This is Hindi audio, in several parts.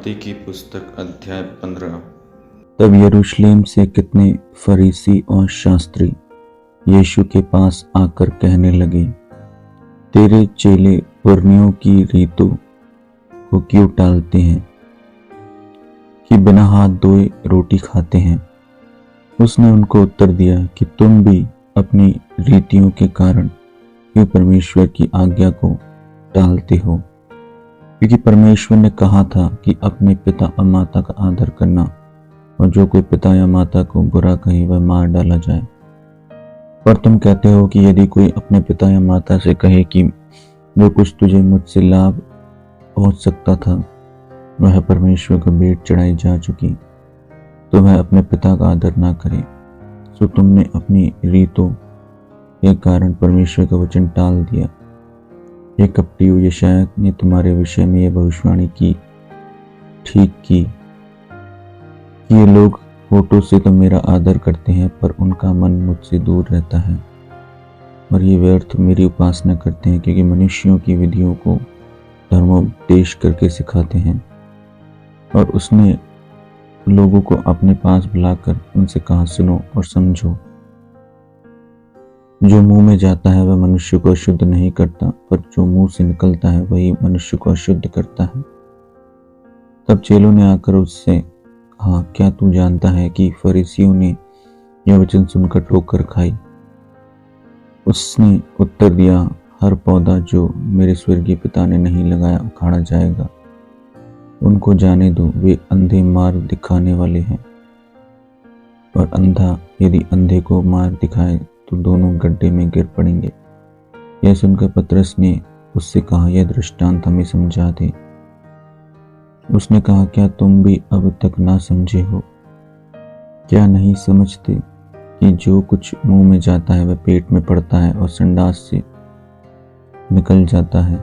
मत्ती की पुस्तक अध्याय 15। तब यरूशलेम से कितने फरीसी और शास्त्री यीशु के पास आकर कहने लगे, तेरे चेले पुरनियों की रीतों को क्यों टालते हैं कि बिना हाथ धोए रोटी खाते हैं। उसने उनको उत्तर दिया कि तुम भी अपनी रीतियों के कारण क्यों परमेश्वर की आज्ञा को टालते हो, क्योंकि परमेश्वर ने कहा था कि अपने पिता और माता का आदर करना, और जो कोई पिता या माता को बुरा कहे वह मार डाला जाए। पर तुम कहते हो कि यदि कोई अपने पिता या माता से कहे कि जो कुछ तुझे मुझसे लाभ पहुंच सकता था वह परमेश्वर को भेंट चढ़ाई जा चुकी, तो वह अपने पिता का आदर ना करे। सो तुमने अपनी रीतों के कारण परमेश्वर का वचन टाल दिया। ये कपटियों, यशायाह ने तुम्हारे विषय में यह भविष्यवाणी की ठीक की कि ये लोग होठों से तो मेरा आदर करते हैं, पर उनका मन मुझसे दूर रहता है, और ये व्यर्थ मेरी उपासना करते हैं, क्योंकि मनुष्यों की विधियों को धर्मोपदेश करके सिखाते हैं। और उसने लोगों को अपने पास बुलाकर उनसे कहा, सुनो और समझो, जो मुंह में जाता है वह मनुष्य को अशुद्ध नहीं करता, पर जो मुंह से निकलता है वही मनुष्य को अशुद्ध करता है। तब चेलों ने आकर उससे कहा, क्या तू जानता है कि फरीसियों ने यह वचन सुनकर ठोकर खाई? उसने उत्तर दिया, हर पौधा जो मेरे स्वर्गीय पिता ने नहीं लगाया उखाड़ा जाएगा। उनको जाने दो, वे अंधे मार्ग दिखाने वाले हैं, और अंधा यदि अंधे को मार्ग दिखाए तो दोनों गड्ढे में गिर पड़ेंगे। यह सुनकर पतरस ने उससे कहा, यह दृष्टांत हमें समझा दे। उसने कहा, क्या तुम भी अब तक ना समझे हो? क्या नहीं समझते कि जो कुछ मुंह में जाता है वह पेट में पड़ता है और संडास से निकल जाता है,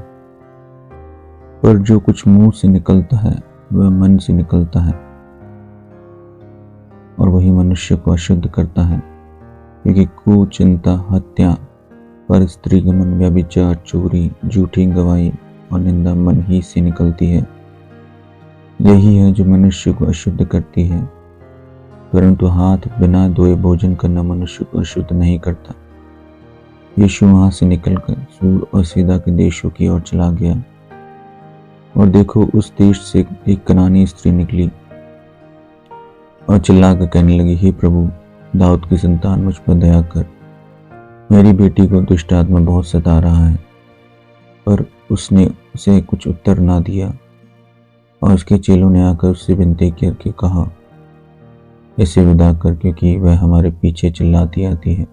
पर जो कुछ मुंह से निकलता है वह मन से निकलता है, और वही मनुष्य को अशुद्ध करता है। क्योंकि कुचिंता, हत्या, पर स्त्रीगमन, व्यभिचार, चोरी, झूठी गवाही और निंदा मन ही से निकलती है। यही है जो मनुष्य को अशुद्ध करती है, परंतु हाथ बिना धोए भोजन करना मनुष्य को अशुद्ध नहीं करता। यीशु वहां से निकलकर सूर और सीधा के देशों की ओर चला गया, और देखो, उस देश से एक कनानी स्त्री निकली और चिल्लाकर कहने लगी, हे प्रभु, दाऊद की संतान, मुझ पर दया कर, मेरी बेटी को दुष्ट आत्मा बहुत सता रहा है। पर उसने उसे कुछ उत्तर ना दिया, और उसके चेलों ने आकर उससे विनती करके कहा, इसे विदा कर, क्योंकि वह हमारे पीछे चिल्लाती आती है।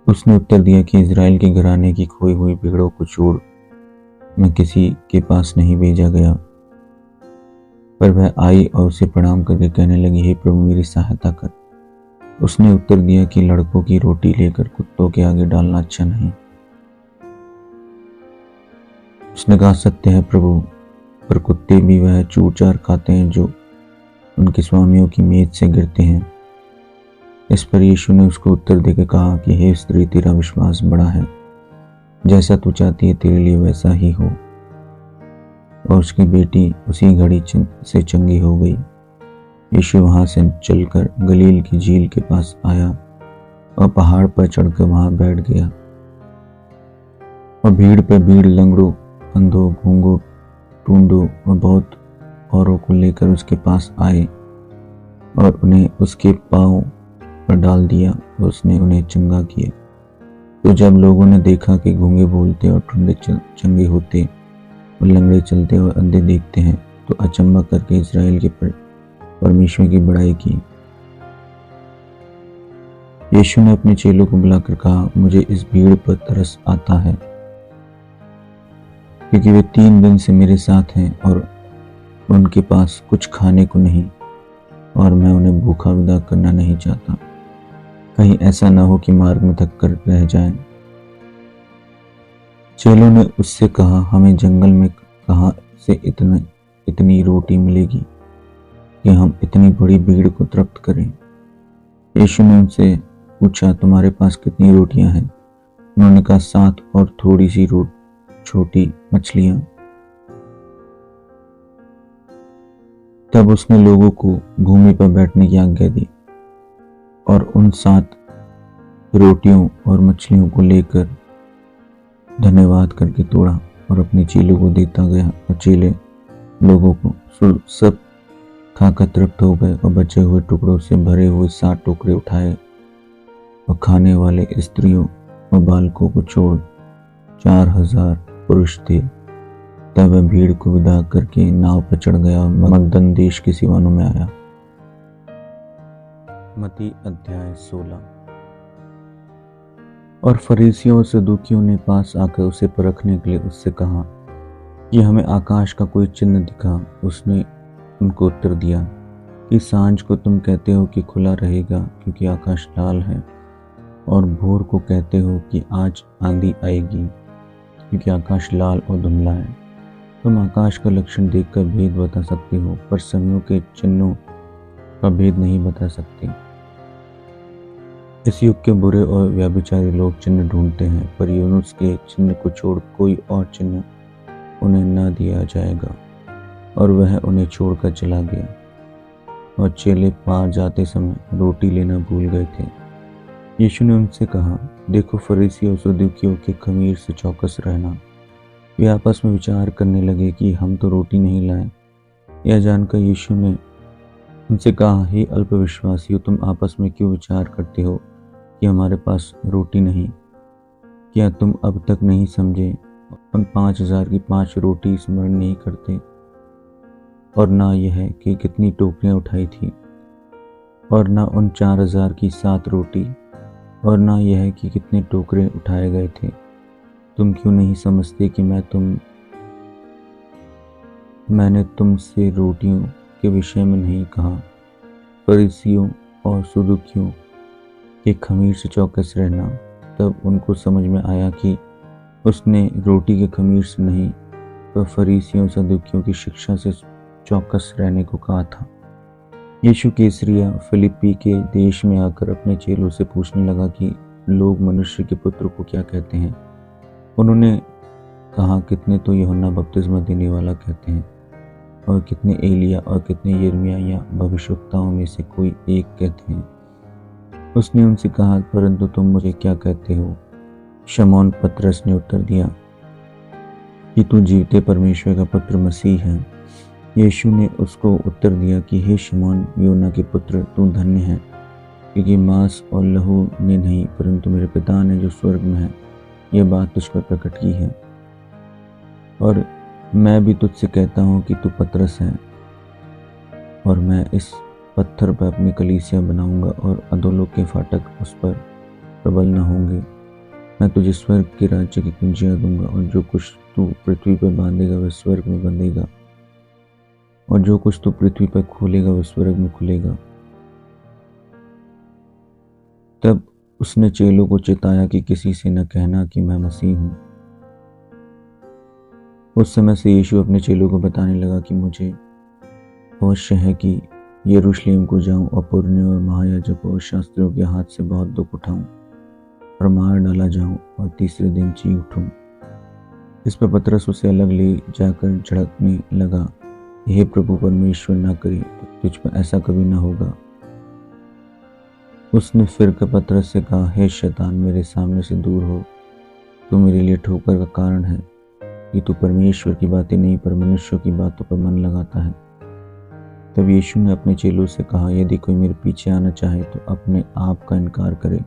उसने उत्तर दिया कि इजराइल के घराने की खोई हुई भेड़ों को छोड़ मैं किसी के पास नहीं भेजा गया। पर वह आई और उसे प्रणाम करके कहने लगी, हे प्रभु, मेरी सहायता कर। उसने उत्तर दिया कि लड़कों की रोटी लेकर कुत्तों के आगे डालना अच्छा नहीं। उसने कहा, सत्य है प्रभु, पर कुत्ते भी वह चूर चार खाते हैं जो उनके स्वामियों की मेज से गिरते हैं। इस पर यीशु ने उसको उत्तर देकर कहा कि हे स्त्री, तेरा विश्वास बड़ा है, जैसा तू चाहती है तेरे लिए वैसा ही हो। और उसकी बेटी उसी घड़ी से चंगी हो गई। यीशु वहां से चलकर गलील की झील के पास आया और पहाड़ पर चढ़कर वहां बैठ गया। और भीड़ पर भीड़ लंगड़ों, अंधों, गूंगों, टूंडों और बहुत औरों को लेकर उसके पास आए, और उन्हें उसके पांव पर डाल दिया, और उसने उन्हें चंगा किया। तो जब लोगों ने देखा कि गूंगे बोलते और टूंडे चंगे होते और लंगड़े चलते और अंधे देखते हैं, तो अचंभा करके इस्राएल के परमेश्वर की बड़ाई की। यीशु ने अपने चेलों को बुलाकर कहा, मुझे इस भीड़ पर तरस आता है, क्योंकि वे 3 दिन से मेरे साथ हैं और उनके पास कुछ खाने को नहीं, और मैं उन्हें भूखा विदा करना नहीं चाहता, कहीं ऐसा ना हो कि मार्ग में थक कर रह जाएं। चेलों ने उससे कहा, हमें जंगल में कहां से इतनी रोटी मिलेगी कि हम इतनी बड़ी भीड़ को तृप्त करें। यीशु ने उनसे पूछा, तुम्हारे पास कितनी रोटियां हैं? उन्होंने कहा, 7 और थोड़ी सी छोटी मछलियां। तब उसने लोगों को भूमि पर बैठने की आज्ञा दी और उन 7 रोटियों और मछलियों को लेकर धन्यवाद करके तोड़ा और अपने चेलों को देता गया और चेले लोगों को सब खाकर तृप्त हो गए और बचे हुए टुकड़ों से भरे हुए 7 टोकरे उठाए और खाने वाले स्त्रियों और बालकों को छोड़ 4000 पुरुष थे। तब वह भीड़ को विदा करके नाव पर चढ़ गया और मगदन देश के सिवानों में आया। मत्ती अध्याय 16। और फरीसियों और सदूकियों ने पास आकर उसे परखने के लिए उससे कहा कि हमें आकाश का कोई चिन्ह दिखा। उसने उनको उत्तर दिया कि सांझ को तुम कहते हो कि खुला रहेगा क्योंकि आकाश लाल है, और भोर को कहते हो कि आज आंधी आएगी क्योंकि आकाश लाल और धुंधला है। तुम आकाश का लक्षण देखकर भेद बता सकते हो, पर समयों के चिन्हों का भेद नहीं बता सकते। इस युग के बुरे और व्यभिचारी लोग चिन्ह ढूंढते हैं, पर यूनुस के चिन्ह को छोड़ कोई और चिन्ह उन्हें न दिया जाएगा। और वह उन्हें छोड़कर चला गया। और चेले पार जाते समय रोटी लेना भूल गए थे। यीशु ने उनसे कहा, देखो, फरीसी और सदूकियों के खमीर से चौकस रहना। वे आपस में विचार करने लगे कि हम तो रोटी नहीं लाए। यह जानकर यीशु ने उनसे कहा, हे अल्पविश्वासियों, तुम आपस में क्यों विचार करते हो कि हमारे पास रोटी नहीं? क्या तुम अब तक नहीं समझे? उन 5000 की 5 रोटी स्मरण नहीं करते, और ना यह कि कितनी टोकरियां उठाई थी, और ना उन 4000 की 7 रोटी, और ना यह कि कितने टोकरे उठाए गए थे। तुम क्यों नहीं समझते कि मैंने तुमसे रोटियों के विषय में नहीं कहा? फरीसियों और सदूकियों के खमीर से चौकस रहना। तब उनको समझ में आया कि उसने रोटी के खमीर से नहीं, पर फरीसियों सदूकियों की शिक्षा से चौकस रहने को कहा था। यीशु कैसरिया फिलिप्पी के देश में आकर अपने चेलों से पूछने लगा कि लोग मनुष्य के पुत्र को क्या कहते हैं। उन्होंने कहा, कितने तो यूहन्ना बपतिस्मा देने वाला कहते हैं, और कितने एलिया, और कितने यिर्मयाह या भविष्यवक्ताओं में से कोई एक कहते हैं। उसने उनसे कहा, परंतु तुम मुझे क्या कहते हो? शमौन पतरस ने उत्तर दिया कि तू जीवते परमेश्वर का पुत्र मसीह है। यीशु ने उसको उत्तर दिया कि हे शमौन, योना के पुत्र, तू धन्य है, क्योंकि मांस और लहू ने नहीं, परंतु मेरे पिता ने जो स्वर्ग में है यह बात तुझ पर प्रकट की है। और मैं भी तुझसे कहता हूँ कि तू पतरस है, और मैं इस पत्थर पर अपनी कलीसिया बनाऊंगा, और अधोलोक के फाटक उस पर प्रबल न होंगे। मैं तुझे स्वर्ग के राज्य की कुंजियां दूंगा, और जो कुछ तू पृथ्वी पर बांधेगा वह स्वर्ग में बंधेगा, और जो कुछ तू पृथ्वी पर खोलेगा वह स्वर्ग में खुलेगा। तब उसने चेलों को चिताया कि किसी से न कहना कि मैं मसीह हूं। उस समय से यीशु अपने चेलों को बताने लगा कि मुझे अवश्य है कि यरूशलेम को जाऊं और पुरनियों और महायाजकों और शास्त्रियों के हाथ से बहुत दुख उठाऊं और मार डाला जाऊं और तीसरे दिन जी उठूं। इस पर पतरस उसे अलग ले जाकर झड़कने लगा, हे प्रभु, परमेश्वर ना करे, तुझ पर ऐसा कभी ना होगा। उसने फिर पतरस से कहा, हे शैतान, मेरे सामने से दूर हो, तू मेरे लिए ठोकर का कारण है कि तू परमेश्वर की बातें नहीं पर मनुष्यों की बातों पर मन लगाता है। तब यीशु ने अपने चेलों से कहा, यदि कोई मेरे पीछे आना चाहे तो अपने आप का इनकार करे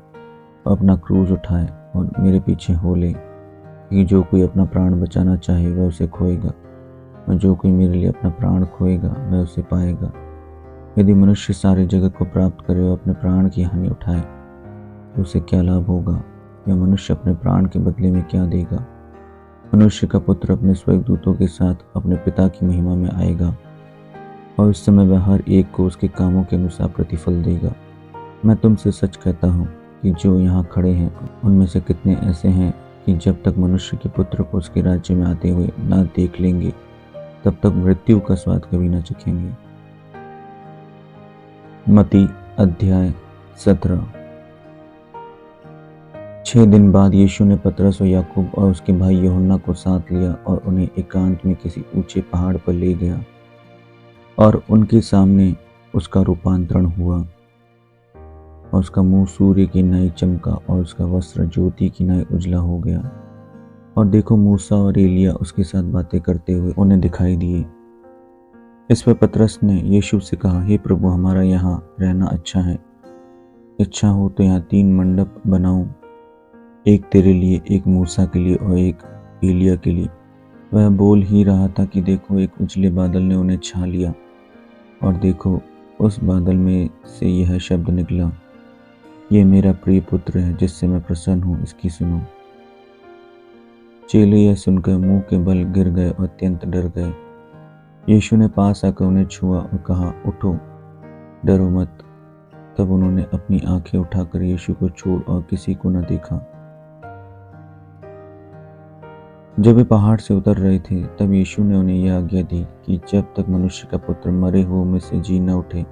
और अपना क्रूज उठाए और मेरे पीछे हो ले। क्योंकि जो कोई अपना प्राण बचाना चाहे वह उसे खोएगा, और जो कोई मेरे लिए अपना प्राण खोएगा वह उसे पाएगा। यदि मनुष्य सारे जगत को प्राप्त करे और अपने प्राण की हानि उठाए तो उसे क्या लाभ होगा? या मनुष्य अपने प्राण के बदले में क्या देगा? मनुष्य का पुत्र अपने स्वर्गदूतों के साथ अपने पिता की महिमा में आएगा, और उस समय वह हर एक को उसके कामों के अनुसार प्रतिफल देगा। मैं तुमसे सच कहता हूँ कि जो यहाँ खड़े हैं उनमें से कितने ऐसे हैं कि जब तक मनुष्य के पुत्र को उसके राज्य में आते हुए ना देख लेंगे तब तक मृत्यु का स्वाद कभी न चखेंगे। मत्ती अध्याय 17। 6 दिन बाद यीशु ने पतरस और याकूब और उसके भाई यूहन्ना को साथ लिया और उन्हें एकांत में किसी ऊंचे पहाड़ पर ले गया। और उनके सामने उसका रूपांतरण हुआ और उसका मुंह सूर्य की नाई चमका और उसका वस्त्र ज्योति की नाई उजला हो गया। और देखो, मूसा और एलिया उसके साथ बातें करते हुए उन्हें दिखाई दिए। इस पर पतरस ने यीशु से कहा, हे प्रभु, हमारा यहाँ रहना अच्छा है। इच्छा हो तो यहाँ 3 मंडप बनाऊं, एक तेरे लिए, एक मूसा के लिए और एक एलिया के लिए। वह बोल ही रहा था कि देखो, एक उजले बादल ने उन्हें छा लिया और देखो, उस बादल में से यह शब्द निकला, ये मेरा प्रिय पुत्र है जिससे मैं प्रसन्न हूँ, इसकी सुनो। चेले यह सुनकर मुंह के बल गिर गए और अत्यंत डर गए। यीशु ने पास आकर उन्हें छुआ और कहा, उठो, डरो मत। तब उन्होंने अपनी आंखें उठाकर यीशु को छोड़ और किसी को न देखा। जब वे पहाड़ से उतर रहे थे, तब यीशु ने उन्हें यह आज्ञा दी कि जब तक मनुष्य का पुत्र मरे हुओं में से जी न उठे,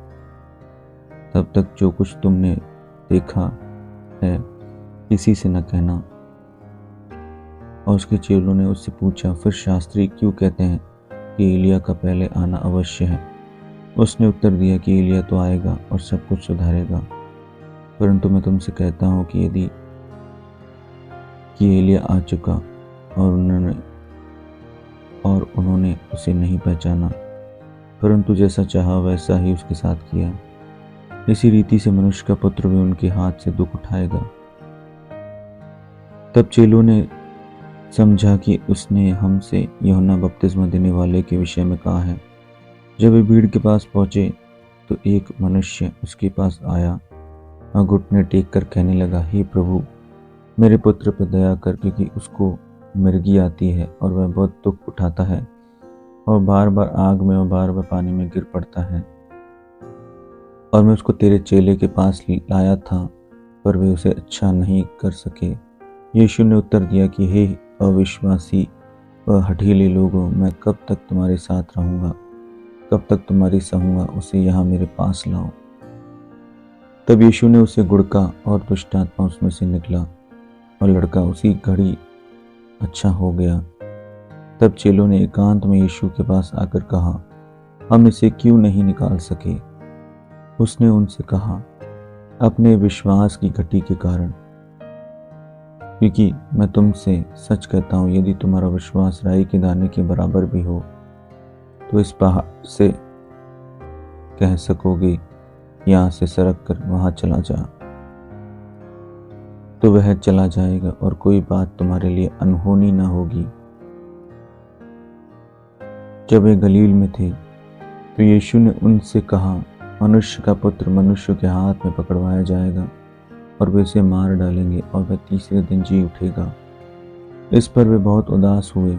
तब तक जो कुछ तुमने देखा है किसी से न कहना। और उसके चेलों ने उससे पूछा, फिर शास्त्री क्यों कहते हैं कि एलिया का पहले आना अवश्य है? उसने उत्तर दिया कि एलिया तो आएगा और सब कुछ सुधारेगा, परंतु मैं तुमसे कहता हूँ कि यदि कि एलिया आ चुका और उन्होंने उसे नहीं पहचाना, परंतु जैसा चाहा वैसा ही उसके साथ किया। इसी रीति से मनुष्य का पुत्र भी उनके हाथ से दुख उठाएगा। तब चेलों ने समझा कि उसने हमसे यूहन्ना बपतिस्मा देने वाले के विषय में कहा है। जब वे भीड़ के पास पहुंचे तो एक मनुष्य उसके पास आया और घुटने टेक कर कहने लगा, हे प्रभु, मेरे पुत्र पर दया कर, क्योंकि उसको मिर्गी आती है और वह बहुत दुख उठाता है और बार बार आग में और बार बार पानी में गिर पड़ता है। और मैं उसको तेरे चेले के पास लाया था, पर वे उसे अच्छा नहीं कर सके। यीशु ने उत्तर दिया कि हे अविश्वासी व हठीले लोगों, मैं कब तक तुम्हारे साथ रहूंगा, कब तक तुम्हारी सहूंगा, उसे यहाँ मेरे पास लाओ। तब यीशु ने उसे गुड़का और दुष्ट आत्मा उसमें से निकला और लड़का उसी घड़ी अच्छा हो गया। तब चेलों ने एकांत में यीशु के पास आकर कहा, हम इसे क्यों नहीं निकाल सके? उसने उनसे कहा, अपने विश्वास की घटी के कारण, क्योंकि मैं तुमसे सच कहता हूं, यदि तुम्हारा विश्वास राई के दाने के बराबर भी हो तो इस पहाड़ से कह सकोगे, यहां से सरक कर वहां चला जा, तो वह चला जाएगा और कोई बात तुम्हारे लिए अनहोनी न होगी। जब वे गलील में थे तो यीशु ने उनसे कहा, मनुष्य का पुत्र मनुष्य के हाथ में पकड़वाया जाएगा और वे उसे मार डालेंगे और वह तीसरे दिन जी उठेगा। इस पर वे बहुत उदास हुए।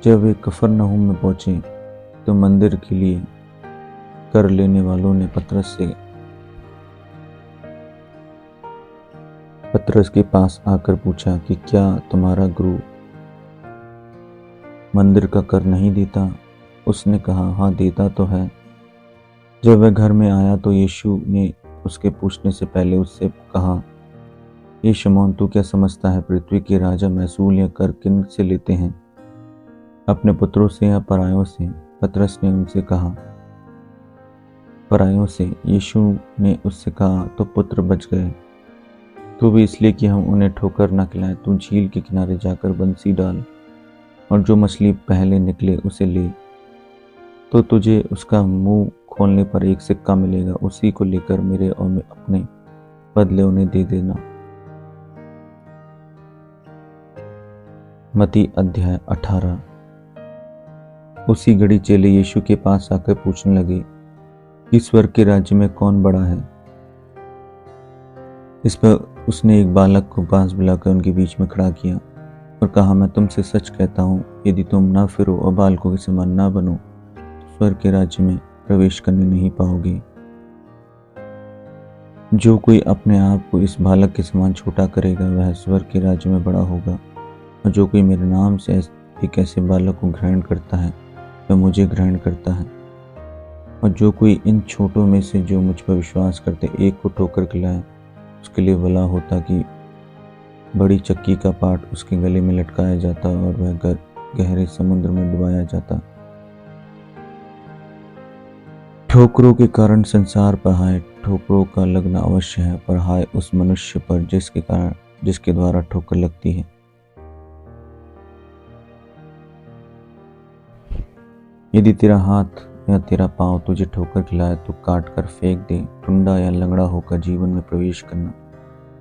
जब वे कफरनहूम में पहुंचे तो मंदिर के लिए कर लेने वालों ने पतरस के पास आकर पूछा कि क्या तुम्हारा गुरु मंदिर का कर नहीं देता? उसने कहा, हाँ, देता तो है। जब वह घर में आया तो यीशु ने उसके पूछने से पहले उससे कहा, ये शमौन, तू क्या समझता है, पृथ्वी के राजा महसूल या कर किन से लेते हैं, अपने पुत्रों से या परायों से? पतरस ने उनसे कहा, परायों से। यीशु ने उससे कहा, तो पुत्र बच गए, तो भी इसलिए कि हम उन्हें ठोकर न खिलाएं। तू झील के किनारे जाकर बंसी डाल और जो मछली पहले निकले उसे ले, तो तुझे उसका मुंह खोलने पर एक सिक्का मिलेगा, उसी को लेकर मेरे और मैं अपने बदले उन्हें दे देना। मत्ती अध्याय 18। उसी घड़ी चेले यीशु के पास आकर पूछने लगे कि स्वर्ग के राज्य में कौन बड़ा है? इस पर उसने एक बालक को पास बुलाकर उनके बीच में खड़ा किया और कहा, मैं तुमसे सच कहता हूँ, यदि तुम ना फिरो और बालकों के समान ना बनो तो स्वर्ग के राज्य में प्रवेश करने नहीं पाओगे। जो कोई अपने आप को इस बालक के समान छोटा करेगा वह स्वर्ग के राज्य में बड़ा होगा, और जो कोई मेरे नाम से एक ऐसे बालक को ग्रहण करता है वह मुझे ग्रहण करता है। और जो कोई इन छोटों में से जो मुझ पर विश्वास करते एक को ठोकर खिलाए, उसके लिए भला होता कि बड़ी चक्की का पाट उसके गले में लटकाया जाता और वह गहरे समुद्र में डुबाया जाता। ठोकरों के कारण संसार पर हाय ठोकरों का लगना अवश्य है, पर हाय उस मनुष्य पर जिसके द्वारा ठोकर लगती है। यदि तेरा हाथ या तेरा पांव तुझे ठोकर खिलाए तो काट कर फेंक दे। टुंडा या लंगड़ा होकर जीवन में प्रवेश करना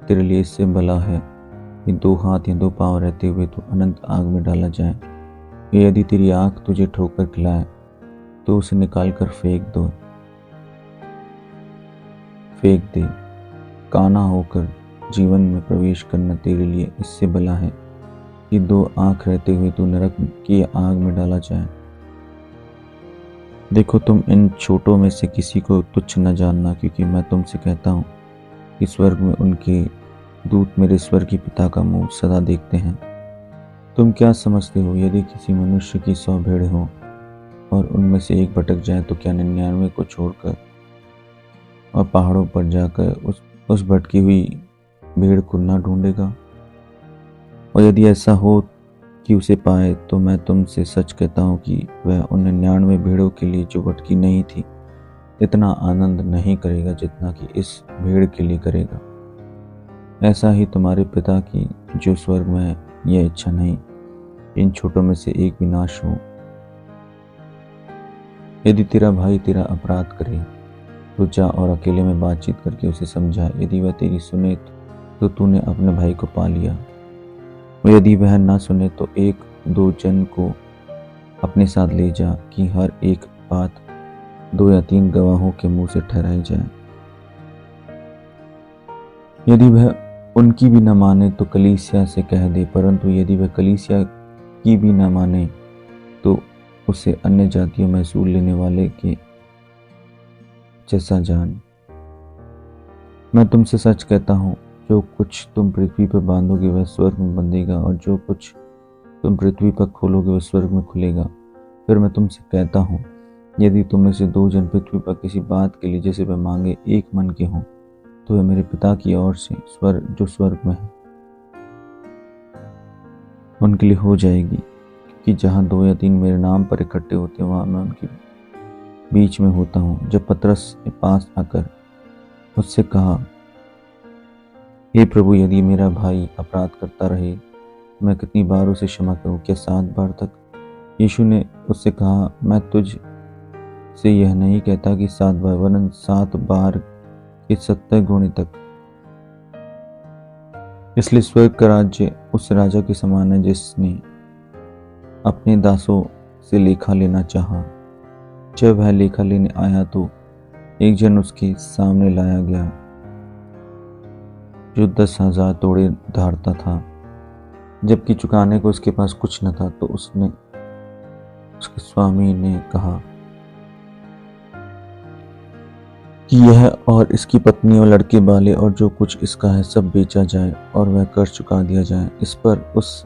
तेरे लिए इससे भला है कि 2 हाथ या 2 पांव रहते हुए तो अनंत आग में डाला जाए। यदि तेरी आंख तुझे ठोकर खिलाए तो उसे निकाल कर फेंक दे। काना होकर जीवन में प्रवेश करना तेरे लिए इससे भला है कि 2 आंख रहते हुए तो नरक की आग में डाला जाए। देखो, तुम इन छोटों में से किसी को तुच्छ न जानना, क्योंकि मैं तुमसे कहता हूँ कि स्वर्ग में उनके दूत मेरे स्वर्गीय पिता का मुंह सदा देखते हैं। तुम क्या समझते हो, यदि किसी मनुष्य की 100 भेड़ें हों और उनमें से एक भटक जाए तो क्या 99 को छोड़कर और पहाड़ों पर जाकर उस भटकी हुई भेड़ को न ढूंढेगा? और यदि ऐसा हो कि उसे पाए तो मैं तुमसे सच कहता हूँ कि वह उन 99 भेड़ों के लिए जो भटकी नहीं थी इतना आनंद नहीं करेगा जितना कि इस भेड़ के लिए करेगा। ऐसा ही तुम्हारे पिता की जो स्वर्ग में है यह इच्छा नहीं, इन छोटों में से एक भी नाश हो। यदि तेरा भाई तेरा अपराध करे तो जा और अकेले में बातचीत करके उसे समझा। यदि वह तेरी सुने तो तूने अपने भाई को पा लिया। और यदि वह ना सुने तो 1-2 जन को अपने साथ ले जा कि हर एक बात 2 या 3 गवाहों के मुंह से ठहराई जाए। यदि वह उनकी भी न माने तो कलीसिया से कह दे, परंतु यदि वह कलीसिया की भी न माने तो उसे अन्य जातियों में सूल लेने वाले के जैसा जान। मैं तुमसे सच कहता हूँ, जो कुछ तुम पृथ्वी पर बांधोगे वह स्वर्ग में बंधेगा, और जो कुछ तुम पृथ्वी पर खोलोगे वह स्वर्ग में खुलेगा। फिर मैं तुमसे कहता हूँ, यदि तुम में से 2 जन पृथ्वी पर किसी बात के लिए जैसे वह मांगे एक मन के हों तो वह मेरे पिता की ओर से जो स्वर्ग में है उनके लिए हो जाएगी। क्योंकि जहाँ 2 या 3 मेरे नाम पर इकट्ठे होते हैं वहाँ मैं उनके बीच में होता हूँ। जब पतरस के पास आकर उससे कहा, हे प्रभु, यदि मेरा भाई अपराध करता रहे मैं कितनी बार उसे क्षमा करूं, क्या 7 बार तक? यीशु ने उससे कहा, मैं तुझ से यह नहीं कहता कि 7 बार, वरन 7 बार के 70 गुणे तक। इसलिए स्वर्ग का राज्य उस राजा के समान है जिसने अपने दासों से लेखा लेना चाहा। जब वह लेखा लेने आया तो एक जन उसके सामने लाया गया जो 10,000 तोड़े धारता था। जबकि चुकाने को उसके पास कुछ न था तो उसके स्वामी ने कहा कि यह और इसकी पत्नी और लड़के बाले और जो कुछ इसका है सब बेचा जाए और वह कर्ज चुका दिया जाए। इस पर उस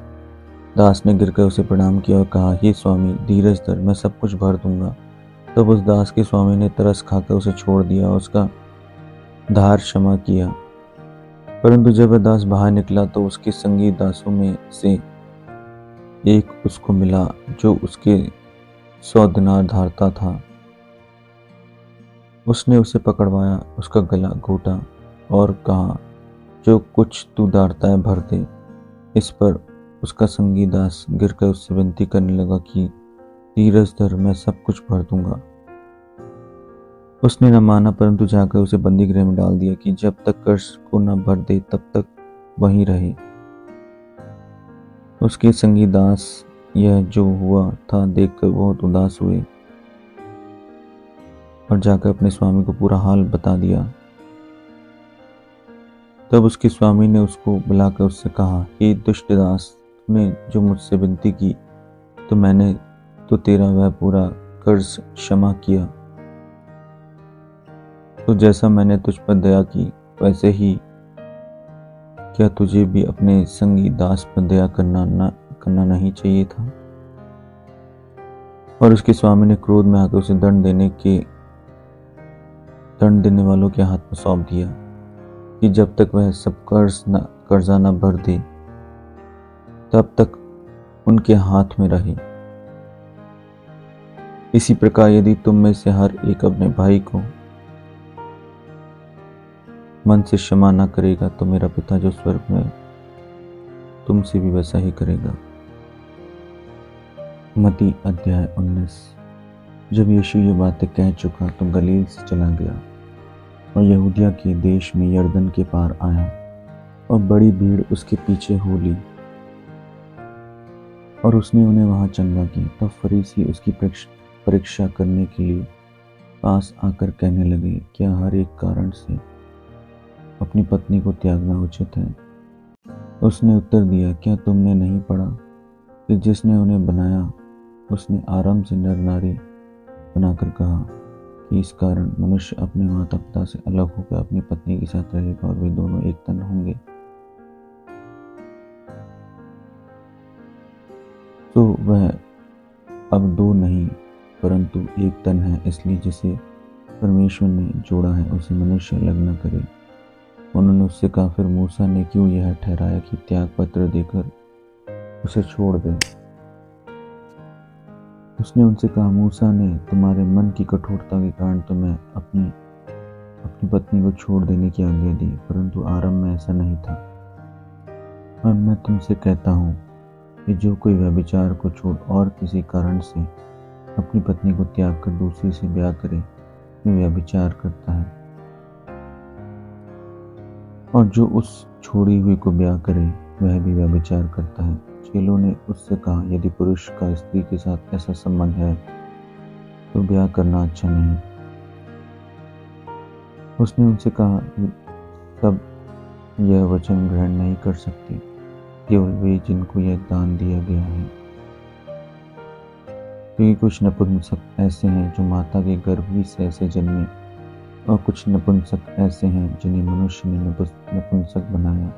दास ने गिरकर उसे प्रणाम किया और कहा, हे स्वामी, धीरज धर, मैं सब कुछ भर दूंगा। तब उस दास के स्वामी ने तरस खाकर उसे छोड़ दिया और उसका धार क्षमा किया। परंतु जब वह दास बाहर निकला तो उसके संगी दासों में से एक उसको मिला जो उसके 100 दिनार धारता था। उसने उसे पकड़वाया, उसका गला घोटा और कहा, जो कुछ तू धारता है भर दे। इस पर उसका संगी दास गिरकर उससे विनती करने लगा कि धीरज धर, मैं सब कुछ भर दूंगा। उसने न माना, परंतु जाकर उसे बंदी गृह में डाल दिया कि जब तक कर्ज को न भर दे तब तक वहीं रहे। उसके संगी दास यह जो हुआ था देखकर बहुत उदास हुए और जाकर अपने स्वामी को पूरा हाल बता दिया। तब उसके स्वामी ने उसको बुलाकर उससे कहा, हे दुष्ट दास, तूने जो मुझसे विनती की तो मैंने तो तेरा वह पूरा कर्ज क्षमा किया। तो जैसा मैंने तुझ पर दया की वैसे ही क्या तुझे भी अपने संगी दास पर दया करना नहीं चाहिए था? और उसके स्वामी ने क्रोध में आकर उसे दंड देने वालों के हाथ में सौंप दिया कि जब तक वह सब कर्जा न भर दे तब तक उनके हाथ में रहे। इसी प्रकार यदि तुम में से हर एक अपने भाई को मन से क्षमा न करेगा तो मेरा पिता जो स्वर्ग में तुमसे भी वैसा ही करेगा। मत्ती अध्याय 19। जब यीशु ये बातें कह चुका तो गलील से चला गया और यहूदिया के देश में यरदन के पार आया और बड़ी भीड़ उसके पीछे हो ली और उसने उन्हें वहां चंगा किया। तब फरीसी उसकी परीक्षा करने के लिए पास आकर कहने लगे, क्या हर एक कारण से अपनी पत्नी को त्यागना उचित है? उसने उत्तर दिया, क्या तुमने नहीं पढ़ा कि जिसने उन्हें बनाया उसने आरंभ से नर नारी बनाकर कहा कि इस कारण मनुष्य अपने माता पिता से अलग होकर अपनी पत्नी के साथ रहेगा और वे दोनों एक तन होंगे। तो वह अब दो नहीं परंतु एक तन है। इसलिए जिसे परमेश्वर ने जोड़ा है उसे मनुष्य अलग न करे। उन्होंने उससे कहा, फिर मूसा ने क्यों यह ठहराया कि त्याग पत्र देकर उसे छोड़ दे? उसने उनसे कहा, मूसा ने तुम्हारे मन की कठोरता के कारण तुम्हें अपनी पत्नी को छोड़ देने की आज्ञा दी, परंतु आरंभ में ऐसा नहीं था। और मैं तुमसे कहता हूँ कि जो कोई व्यभिचार को छोड़ और किसी कारण से अपनी पत्नी को त्याग कर दूसरी से ब्याह करे वह व्यभिचार करता है, और जो उस छोड़ी हुई को ब्याह करे वह भी व्यभिचार करता है। चेलों ने उससे कहा, यदि पुरुष का स्त्री के साथ ऐसा संबंध है तो ब्याह करना अच्छा नहीं। उसने उनसे कहा, सब यह वचन ग्रहण नहीं कर सकते, केवल वे जिनको यह दान दिया गया है, क्योंकि कुछ नपुंसक ऐसे हैं जो माता के गर्भ ही से ऐसे जन्मे, और कुछ नपुंसक ऐसे हैं जिन्हें मनुष्य ने नपुंसक बनाया,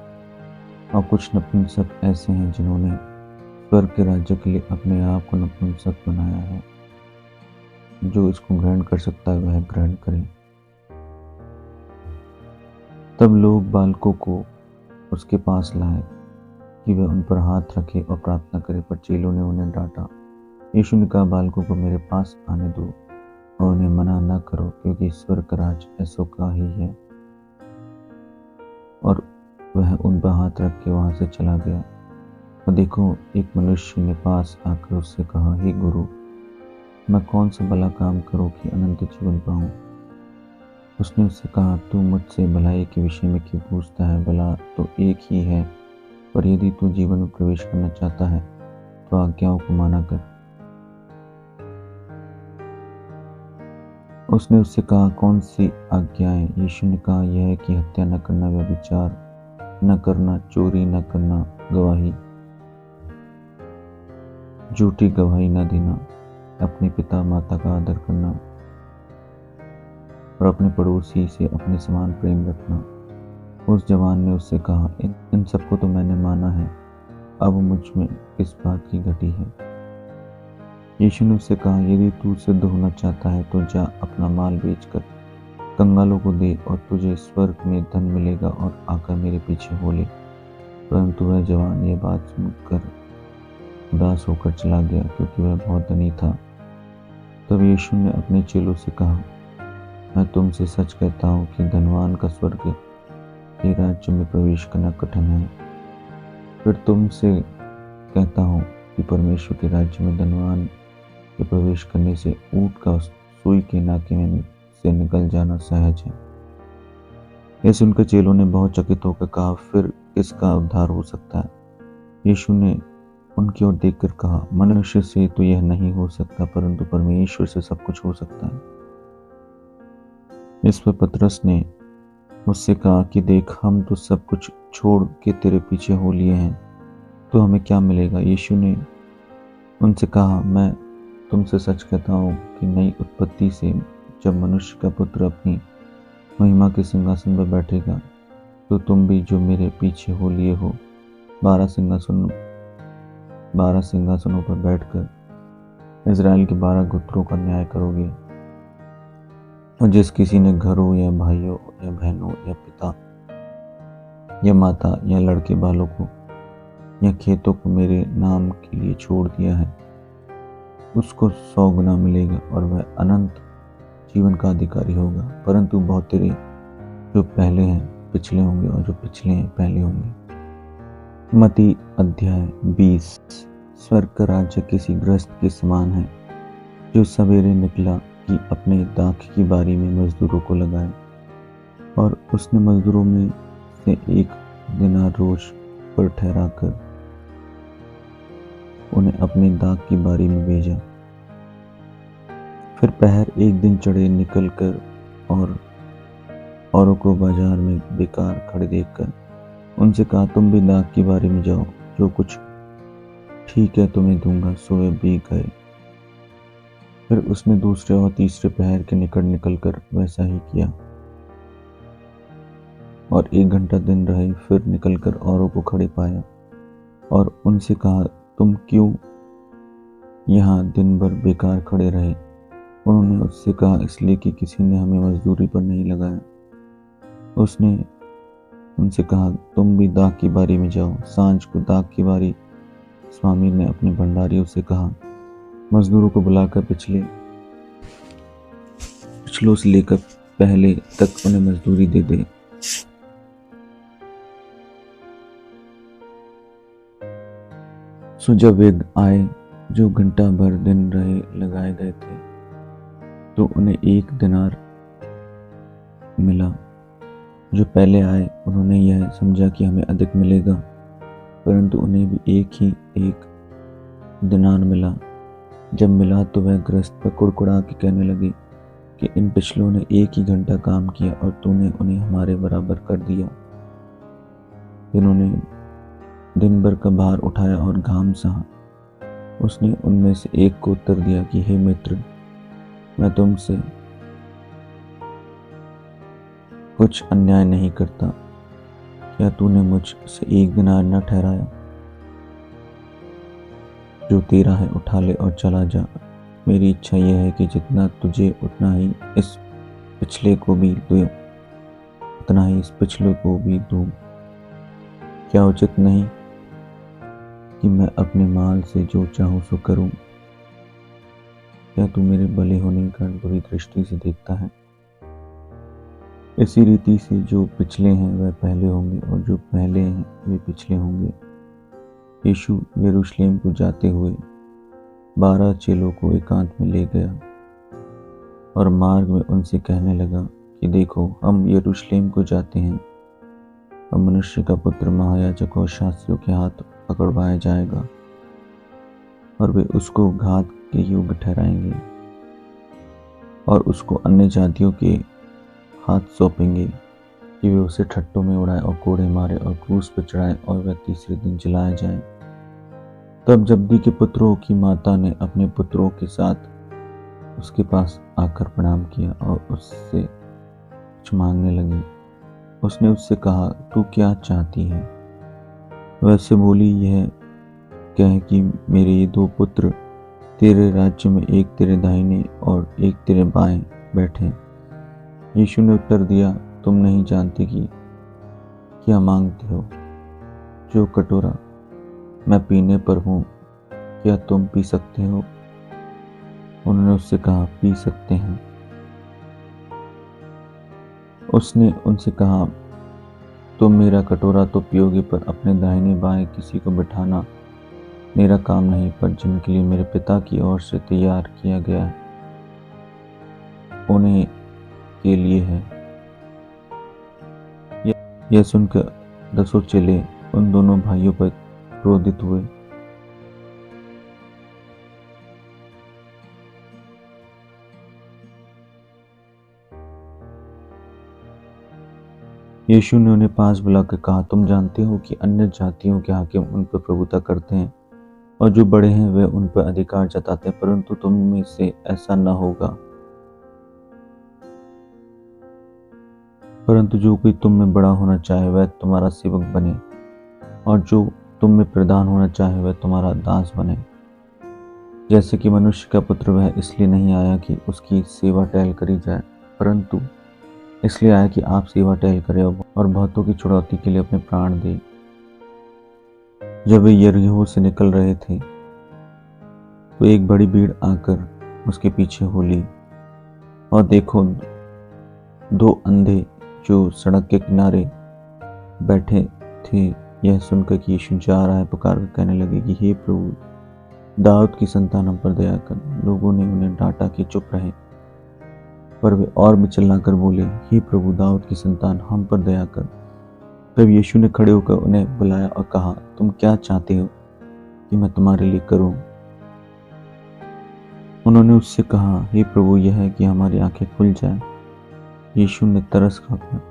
और कुछ नपुंसक ऐसे हैं जिन्होंने स्वर्ग के राज्य के लिए अपने आप को नपुंसक बनाया है। जो इसको ग्रहण कर सकता है वह ग्रहण करे। तब लोग बालकों को उसके पास लाए कि वह उन पर हाथ रखे और प्रार्थना करे, पर चेलों ने उन्हें डांटा। यीशु ने कहा, बालकों को मेरे पास आने दो और उन्हें मना न करो, क्योंकि स्वर्ग का राज ऐसों का ही है। और वह उन पर हाथ रख के वहां से चला गया। और देखो, एक मनुष्य ने पास आकर उससे कहा, हे गुरु, मैं कौन सा भला काम करूं कि अनंत जीवन पाऊं? उसने उससे कहा, तू मुझसे भलाई के विषय में क्यों पूछता है? भला तो एक ही है, पर यदि तू जीवन में प्रवेश करना चाहता है तो आज्ञाओं को माना कर। उसने उससे कहा, कौन सी आज्ञाएं? यीशु ने कहा, यह है कि हत्या न करना, व्यभिचार न करना, चोरी न करना, झूठी गवाही न देना, अपने पिता माता का आदर करना और अपने पड़ोसी से अपने समान प्रेम रखना। उस जवान ने उससे कहा, इन सबको तो मैंने माना है, अब मुझ में किस बात की घटी है? यीशु ने उससे कहा, यदि तू सिद्ध होना चाहता है तो जा, अपना माल बेचकर कंगालों को दे और तुझे स्वर्ग में धन मिलेगा, और आकर मेरे पीछे हो ले। परंतु वह जवान यह बात सुनकर उदास होकर चला गया, क्योंकि वह बहुत धनी था। तब यीशु ने अपने चेलों से कहा, मैं तुमसे सच कहता हूँ कि धनवान का स्वर्ग के राज्य में प्रवेश करना कठिन है। फिर तुमसे कहता हूँ कि परमेश्वर के राज्य में धनवान के प्रवेश करने से ऊंट का सुई के नाके में से निकल जाना सहज है। यह सुनकर चेलों ने बहुत चकित होकर कहा, फिर किसका उद्धार हो सकता है? यीशु ने उनकी ओर देखकर कहा, मनुष्य से तो यह नहीं हो सकता, परंतु परमेश्वर से सब कुछ हो सकता है। इस पर पतरस ने उससे कहा कि देख, हम तो सब कुछ छोड़ के तेरे पीछे हो लिए हैं, तो हमें क्या मिलेगा? यीशु ने उनसे कहा, मैं तुमसे सच कहता हूँ कि नई उत्पत्ति से जब मनुष्य का पुत्र अपनी महिमा के सिंहासन पर बैठेगा, तो तुम भी जो मेरे पीछे हो लिए हो 12 सिंहासनों पर बैठकर इज़राइल के 12 गोत्रों का न्याय करोगे। और जिस किसी ने घरों या भाइयों या बहनों या पिता या माता या लड़के बालों को या खेतों को मेरे नाम के लिए छोड़ दिया है, उसको 100 गुना मिलेगा और वह अनंत जीवन का अधिकारी होगा। परंतु बहुत तेरे जो पहले हैं पिछले होंगे और जो पिछले हैं पहले होंगे। मत्ती अध्याय 20। स्वर्ग का राज्य किसी गृहस्थ के समान है जो सवेरे निकला कि अपने दाख की बारी में मजदूरों को लगाए, और उसने मजदूरों में से 1 दिनार रोज पर ठहराकर उन्हें अपने दाख की बारी में भेजा। फिर पहर एक दिन चढ़े निकल कर और औरों को बाजार में बेकार खड़े देखकर उनसे कहा, तुम भी दाख की बारी में जाओ, जो कुछ ठीक है तुम्हें दूंगा। सो वे भी गए। फिर उसने दूसरे और तीसरे पहर के निकट निकलकर वैसा ही किया, और 1 घंटा दिन रहे। फिर निकलकर औरों को खड़े पाया और उनसे कहा, तुम क्यों यहाँ दिन भर बेकार खड़े रहे? उन्होंने उससे कहा, इसलिए कि किसी ने हमें मजदूरी पर नहीं लगाया। उसने उनसे कहा, तुम भी दाख की बारी में जाओ। सांझ को दाख की बारी स्वामी ने अपने भंडारियों से कहा, मजदूरों को बुलाकर पिछलों से लेकर पहले तक उन्हें मजदूरी दे दे। सो जब वे आए जो घंटा भर दिन रहे लगाए गए थे, तो उन्हें 1 दिनार मिला। जो पहले आए उन्होंने यह समझा कि हमें अधिक मिलेगा, परंतु उन्हें भी एक दिनार मिला। जब मिला तो वह गृहस्थ पर कुड़कुड़ा के कहने लगे कि इन पिछलों ने 1 ही घंटा काम किया और तूने उन्हें हमारे बराबर कर दिया। इन्होंने दिन भर का भार उठाया और घाम सहा। उसने उनमें से एक को उत्तर दिया कि हे मित्र, मैं तुमसे कुछ अन्याय नहीं करता। क्या तूने मुझसे 1 दिनार न ठहराया? जो तेरा है उठा ले और चला जा। मेरी इच्छा यह है कि जितना तुझे उतना ही इस पिछले को भी दूं, उतना ही इस पिछले को भी दूं। क्या उचित नहीं कि मैं अपने माल से जो चाहूं सो करूं? क्या तू मेरे भले होने का बुरी दृष्टि से देखता है? इसी रीति से जो पिछले हैं वह पहले होंगे और जो पहले हैं वे पिछले होंगे। यीशु यरूशलेम को जाते हुए 12 चेलों को एकांत में ले गया और मार्ग में उनसे कहने लगा कि देखो, हम यरूशलेम को जाते हैं और मनुष्य का पुत्र महायाजक और शास्त्रियों के हाथ पकड़वाया जाएगा और वे उसको घात के योग्य ठहराएंगे और उसको अन्य जातियों के हाथ सौंपेंगे कि वे उसे ठट्टों में उड़ाए और कोड़े मारे और क्रूस पर चढ़ाए और वह तीसरे दिन जलाया जाए। तब जब्दी के पुत्रों की माता ने अपने पुत्रों के साथ उसके पास आकर प्रणाम किया और उससे कुछ मांगने लगी। उसने उससे कहा, तू क्या चाहती है? वैसे बोली, यह कह कि मेरे ये 2 पुत्र तेरे राज्य में, एक तेरे दाहिने और एक तेरे बाएं बैठे। यीशु ने उत्तर दिया, तुम नहीं जानती कि क्या मांगते हो। जो कटोरा मैं पीने पर हूँ, क्या तुम पी सकते हो? उन्होंने उससे कहा, पी सकते हैं। उसने उनसे कहा, तुम मेरा कटोरा तो पियोगे, पर अपने दाहिने बाएं किसी को बिठाना मेरा काम नहीं, पर जिनके लिए मेरे पिता की ओर से तैयार किया गया है उन्हें के लिए है। यह सुनकर 10 चेले उन दोनों भाइयों पर क्रोधित हुए। यीशु ने उन्हें पास बुलाकर कहा, तुम जानते हो कि अन्य जातियों के हाकिम उन पर प्रभुता करते हैं और जो बड़े हैं वे उन पर अधिकार जताते हैं, परंतु तुम में से ऐसा न होगा। परंतु जो कोई तुम में बड़ा होना चाहे वह तुम्हारा सेवक बने, और जो तुम में प्रधान होना चाहे वह तुम्हारा दास बने। जैसे कि मनुष्य का पुत्र वह इसलिए नहीं आया कि उसकी सेवा टहल करी जाए, परंतु इसलिए आया कि आप सेवा टहल करें और बहुतों की छुड़ौती के लिए अपने प्राण दे। जब वे यरीहो से निकल रहे थे तो एक बड़ी भीड़ आकर उसके पीछे हो ली। और देखो, दो अंधे जो सड़क के किनारे बैठे थे, यह सुनकर कि यीशु जा रहा है, पुकार कर कहने लगे कि हे प्रभु, दाऊद की संतान हम पर दया कर। लोगों ने उन्हें डांटा कि चुप रहे, पर वे और भी चिल्लाकर बोले, हे प्रभु, दाऊद की संतान हम पर दया कर। तब यीशु ने खड़े होकर उन्हें बुलाया और कहा, तुम क्या चाहते हो कि मैं तुम्हारे लिए करूं? उन्होंने उससे कहा, हे प्रभु, यह है कि हमारी आंखें खुल जाए। यीशु ने तरस खाकर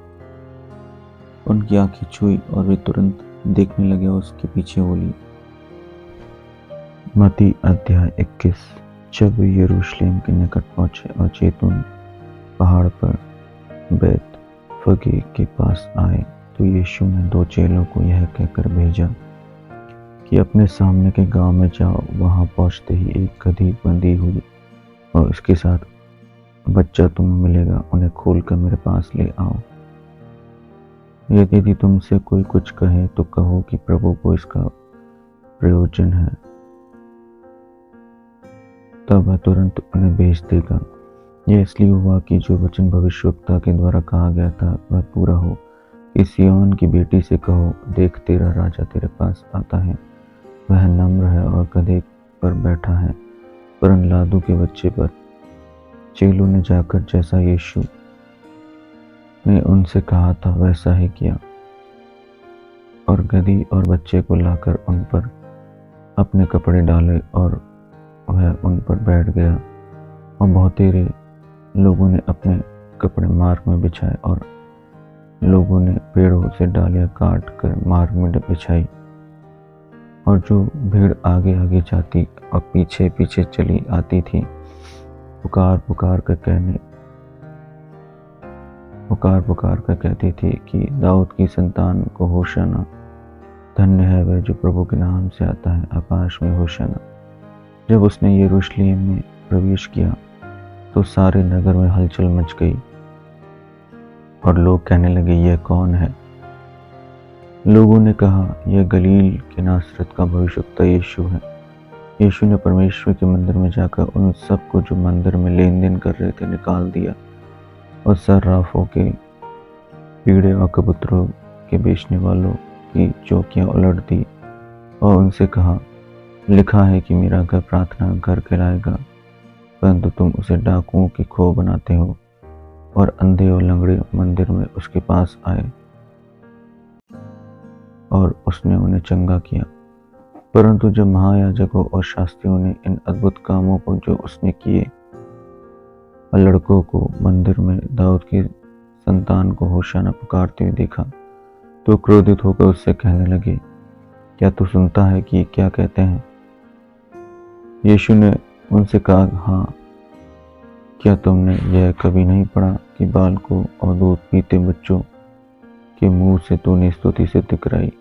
उनकी आंखें छुई और वे तुरंत देखने लगे और उसके पीछे हो लिए। मत्ती अध्याय 21। जब वे यरूशलेम के निकट पहुंचे और जैतून पहाड़ पर बैतफगे के पास आए, तो यीशु ने 2 चेलों को यह कहकर भेजा कि अपने सामने के गांव में जाओ। वहां पहुंचते ही एक गदही बंधी हुई और उसके साथ बच्चा तुम्हें मिलेगा, उन्हें खोलकर मेरे पास ले आओ। यदि तुमसे कोई कुछ कहे तो कहो कि प्रभु को इसका प्रयोजन है, तब वह तुरंत उन्हें भेज देगा। यह इसलिए हुआ कि जो वचन भविष्यवक्ता के द्वारा कहा गया था वह पूरा हो कि सिय्योन की बेटी से कहो, देख, तेरा राजा तेरे पास आता है, वह नम्र है और गधे पर बैठा है, वरन लादू के बच्चे पर। चेलों ने जाकर जैसा यीशु ने उनसे कहा था वैसा ही किया और गधी और बच्चे को लाकर उन पर अपने कपड़े डाले और वह उन पर बैठ गया। और बहुतेरे लोगों ने अपने कपड़े मार्ग में बिछाए और लोगों ने पेड़ों से डालियां काट कर मार्ग में बिछाई। और जो भीड़ आगे आगे जाती और पीछे पीछे चली आती थी, पुकार पुकार कर कहती थी कि दाऊद की संतान को होशाना, धन्य है वह जो प्रभु के नाम से आता है, आकाश में होशाना। जब उसने यरूशलेम में प्रवेश किया तो सारे नगर में हलचल मच गई और लोग कहने लगे, यह कौन है? लोगों ने कहा, यह गलील के नासरत का भविष्यवक्ता यीशु है। यीशु ने परमेश्वर के मंदिर में जाकर उन सबको जो मंदिर में लेन देन कर रहे थे निकाल दिया और सर्राफों के, कीड़े और कबूतरों के बेचने वालों की चौकियां उलट दी और उनसे कहा, लिखा है कि मेरा घर प्रार्थना घर कहलाएगा, परंतु तुम उसे डाकुओं की खो बनाते हो। और अंधे और लंगड़े मंदिर में उसके पास आए और उसने उन्हें चंगा किया। परंतु जब महायाजकों और शास्त्रियों ने इन अद्भुत कामों को जो उसने किए और लड़कों को मंदिर में दाऊद की संतान को होशाना पुकारते हुए देखा, तो क्रोधित होकर उससे कहने लगे, क्या तू सुनता है कि क्या कहते हैं? यीशु ने उनसे कहा, हाँ, क्या तुमने यह कभी नहीं पढ़ा कि बालकों और दूध पीते बच्चों के मुंह से तूने स्तुति सिद्ध कराई?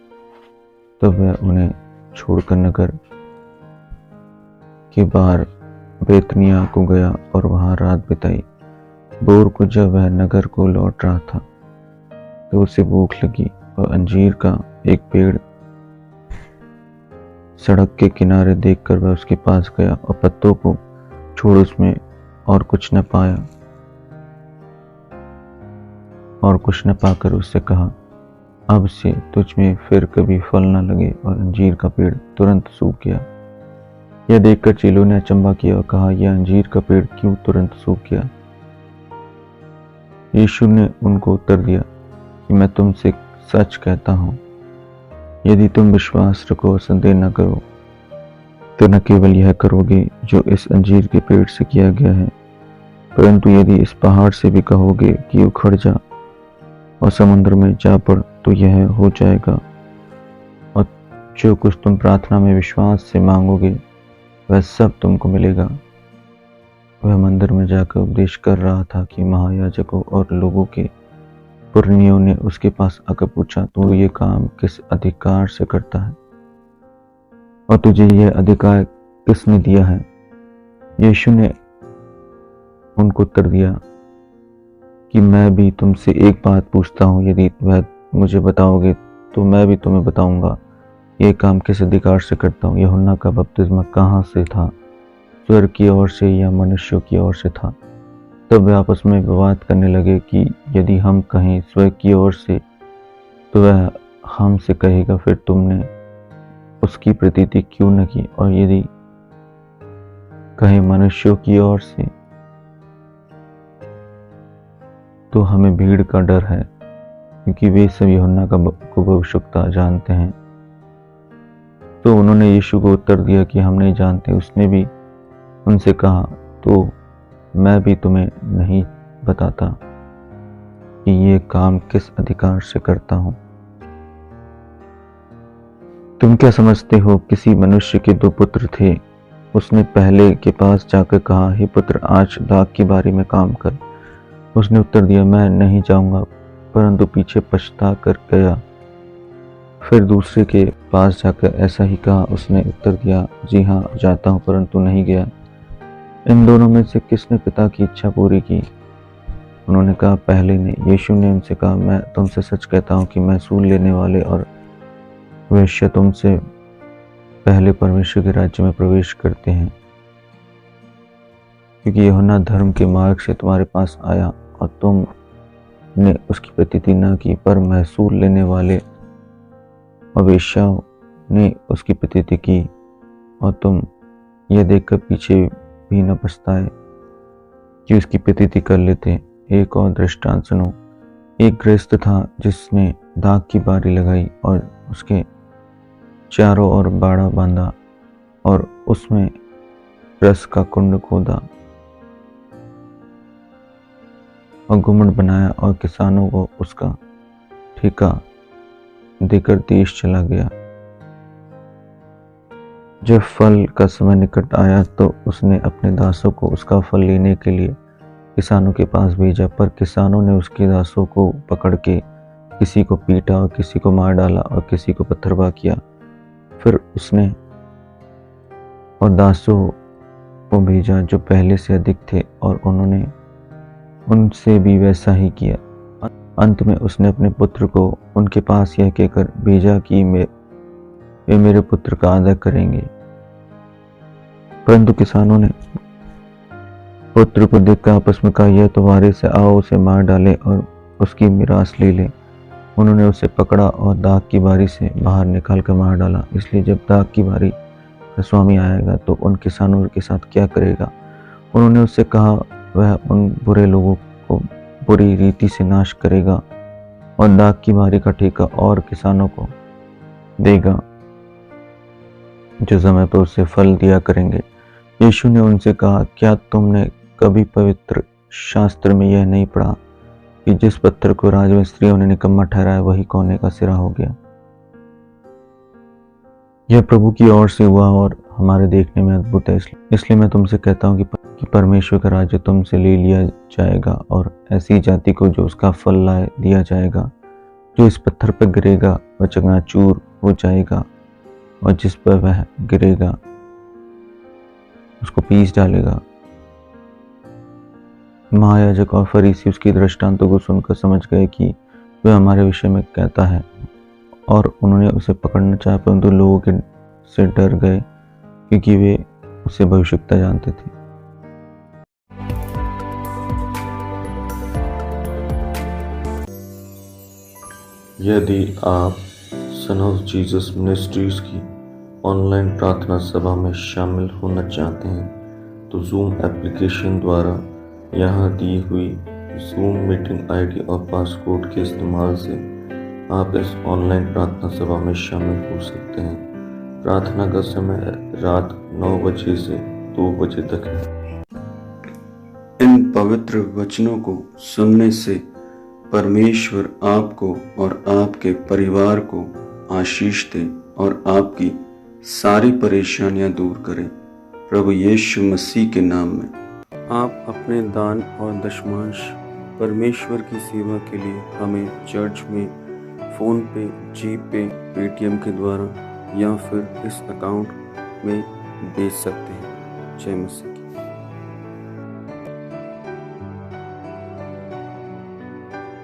तब वह उन्हें छोड़कर नगर के बाहर बेतनिया को गया और वहां रात बिताई। भोर को जब वह नगर को लौट रहा था तो उसे भूख लगी और अंजीर का एक पेड़ सड़क के किनारे देखकर वह उसके पास गया और पत्तों को छोड़ उसमें और कुछ न पाकर उससे कहा, अब से तुझ में फिर कभी फल न लगे। और अंजीर का पेड़ तुरंत सूख गया। यह देखकर चेलों ने अचंभा किया और कहा, यह अंजीर का पेड़ क्यों तुरंत सूख गया? यीशु ने उनको उत्तर दिया कि मैं तुमसे सच कहता हूं, यदि तुम विश्वास रखो और संदेह न करो तो न केवल यह करोगे जो इस अंजीर के पेड़ से किया गया है, परंतु यदि इस पहाड़ से भी कहोगे कि उखड़ जा और समुद्र में जा पड़, तो यह हो जाएगा। और जो कुछ तुम प्रार्थना में विश्वास से मांगोगे वह सब तुमको मिलेगा। वह मंदिर में जाकर उपदेश कर रहा था कि महायाजकों और लोगों के पुरनियों ने उसके पास आकर पूछा, तू ये काम किस अधिकार से करता है और तुझे यह अधिकार किसने दिया है? यीशु ने उनको उत्तर दिया कि मैं भी तुमसे एक बात पूछता हूँ, यदि वह मुझे बताओगे तो मैं भी तुम्हें बताऊंगा ये काम किस अधिकार से करता हूँ। यूहन्ना का बपतिस्मा कहाँ से था? स्वर्ग की ओर से या मनुष्यों की ओर से था। तब वे आपस में विवाद करने लगे कि यदि हम कहें स्वर्ग की ओर से तो वह हमसे कहेगा फिर तुमने उसकी प्रतीति क्यों न की, और यदि कहें मनुष्यों की ओर से तो हमें भीड़ का डर है, क्योंकि वे सब यूहन्ना को भविष्यवक्ता जानते हैं। तो उन्होंने यीशु को उत्तर दिया कि हम नहीं जानते। उसने भी उनसे कहा, तो मैं भी तुम्हें नहीं बताता कि ये काम किस अधिकार से करता हूं। तुम क्या समझते हो? किसी मनुष्य के 2 पुत्र थे। उसने पहले के पास जाकर कहा, हे पुत्र, आज दाख की बारी में काम कर। उसने उत्तर दिया, मैं नहीं जाऊंगा, परंतु पीछे पछता कर गया। फिर दूसरे के पास जाकर ऐसा ही कहा। उसने उत्तर दिया, जी हाँ, जाता हूं, परंतु नहीं गया। इन दोनों में से किसने पिता की इच्छा पूरी की? उन्होंने कहा, पहले ने। यीशु ने उनसे कहा, मैं तुमसे सच कहता हूं कि महसूल लेने वाले और वेश्या तुमसे पहले परमेश्वर के राज्य में प्रवेश करते हैं। क्योंकि यूहन्ना धर्म के मार्ग से तुम्हारे पास आया और तुमने उसकी प्रतीति न की, पर महसूल लेने वाले और वेश्याओं ने उसकी प्रतीति की, और तुम यह देखकर पीछे भी न पछताए कि उसकी प्रतीति कर लेते। एक और दृष्टांत सुनो। एक गृहस्थ था जिसने दाख की बारी लगाई और उसके चारों ओर बाड़ा बांधा और उसमें रस का कुंड खोदा और गुम्बद बनाया और किसानों को उसका ठेका देकर देश चला गया। जब फल का समय निकट आया तो उसने अपने दासों को उसका फल लेने के लिए किसानों के पास भेजा, पर किसानों ने उसके दासों को पकड़ के किसी को पीटा और किसी को मार डाला और किसी को पत्थरबाह किया। फिर उसने और दासों को भेजा जो पहले से अधिक थे, और उन्होंने उनसे भी वैसा ही किया। अंत में उसने अपने पुत्र को उनके पास यह कहकर भेजा कि वे मेरे पुत्र का आदर करेंगे। परंतु किसानों ने पुत्र को देखकर आपस में कहा, यह तो वारिस है, आओ उसे मार डाले और उसकी मिरास ले ले। उन्होंने उसे पकड़ा और दाख की बारी से बाहर निकाल कर मार डाला। इसलिए जब दाख की बारी का स्वामी आएगा तो उन किसानों के साथ क्या करेगा? उन्होंने उससे कहा, वह उन बुरे लोगों को बुरी रीति से नाश करेगा और दाख की बारी का ठेका और किसानों को देगा जो समय पर उसे फल दिया करेंगे। यीशु ने उनसे कहा, क्या तुमने कभी पवित्र शास्त्र में यह नहीं पढ़ा कि जिस पत्थर को राजमिस्त्रियों ने निकम्मा ठहराया वही कोने का सिरा हो गया? यह प्रभु की ओर से हुआ और हमारे देखने में अद्भुत है। इसलिए मैं तुमसे कहता हूँ कि परमेश्वर का राज्य तुमसे ले लिया जाएगा और ऐसी जाति को जो उसका फल लाए दिया जाएगा। जो इस पत्थर पर गिरेगा वह चकनाचूर हो जाएगा, और जिस पर वह गिरेगा उसको पीस डालेगा। महायाजक और फरीसी उसकी दृष्टांतों को सुनकर समझ गए कि वह हमारे विषय में कहता है, और उन्होंने उसे पकड़ना चाहा, परंतु लोगों के से डर गए क्योंकि वे उसे भविष्यवक्ता जानते थे। यदि आप सन ऑफ जीसस मिनिस्ट्रीज की ऑनलाइन प्रार्थना सभा में शामिल होना चाहते हैं तो जूम एप्लीकेशन द्वारा यहाँ दी हुई जूम मीटिंग आईडी और पासकोड के इस्तेमाल से आप इस ऑनलाइन प्रार्थना सभा में शामिल हो सकते हैं। प्रार्थना का समय रात 9 बजे से 2 बजे तक है। इन पवित्र वचनों को सुनने से परमेश्वर आपको और आपके परिवार को आशीष दे और आपकी सारी परेशानियां दूर करे। प्रभु यीशु मसीह के नाम में आप अपने दान और दशमांश परमेश्वर की सेवा के लिए हमें चर्च में फ़ोन पे, जी पे, पेटीएम के द्वारा या फिर इस अकाउंट में भेज सकते हैं। जय मसीह।